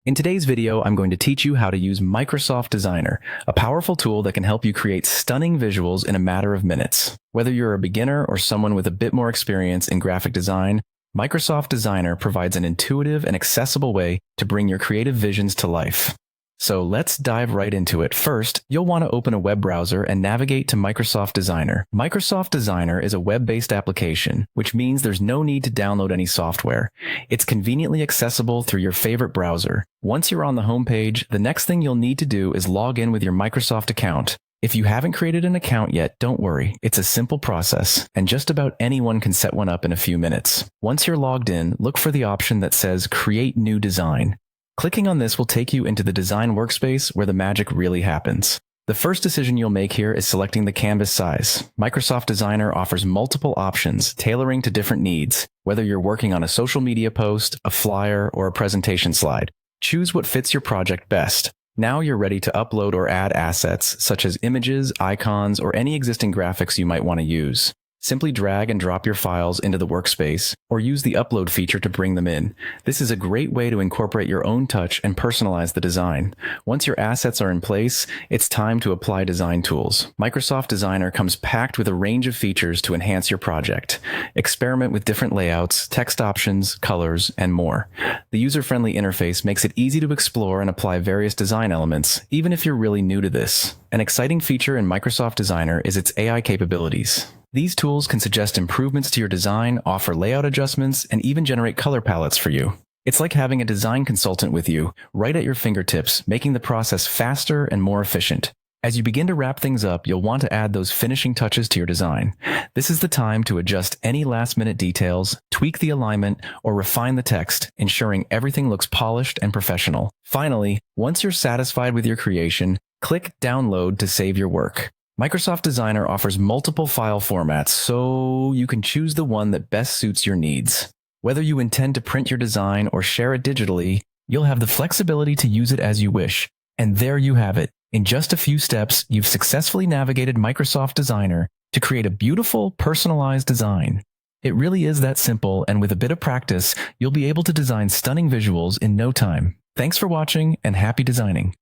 In today's video, I'm going to teach you how to use Microsoft Designer, a powerful tool that can help you create stunning visuals in a matter of minutes. Whether you're a beginner or someone with a bit more experience in graphic design, Microsoft Designer provides an intuitive and accessible way to bring your creative visions to life. So let's dive right into it. First, you'll want to open a web browser and navigate to Microsoft Designer. Microsoft Designer is a web-based application, which means there's no need to download any software. It's conveniently accessible through your favorite browser. Once you're on the homepage, the next thing you'll need to do is log in with your Microsoft account. If you haven't created an account yet, don't worry. It's a simple process, and just about anyone can set one up in a few minutes. Once you're logged in, look for the option that says Create New Design. Clicking on this will take you into the design workspace where the magic really happens. The first decision you'll make here is selecting the canvas size. Microsoft Designer offers multiple options, tailoring to different needs, whether you're working on a social media post, a flyer, or a presentation slide. Choose what fits your project best. Now you're ready to upload or add assets, such as images, icons, or any existing graphics you might want to use. Simply drag and drop your files into the workspace, or use the upload feature to bring them in. This is a great way to incorporate your own touch and personalize the design. Once your assets are in place, it's time to apply design tools. Microsoft Designer comes packed with a range of features to enhance your project. Experiment with different layouts, text options, colors, and more. The user-friendly interface makes it easy to explore and apply various design elements, even if you're really new to this. An exciting feature in Microsoft Designer is its AI capabilities. These tools can suggest improvements to your design, offer layout adjustments, and even generate color palettes for you. It's like having a design consultant with you, right at your fingertips, making the process faster and more efficient. As you begin to wrap things up, you'll want to add those finishing touches to your design. This is the time to adjust any last-minute details, tweak the alignment, or refine the text, ensuring everything looks polished and professional. Finally, once you're satisfied with your creation, click Download to save your work. Microsoft Designer offers multiple file formats, so you can choose the one that best suits your needs. Whether you intend to print your design or share it digitally, you'll have the flexibility to use it as you wish. And there you have it. In just a few steps, you've successfully navigated Microsoft Designer to create a beautiful, personalized design. It really is that simple, and with a bit of practice, you'll be able to design stunning visuals in no time. Thanks for watching, and happy designing.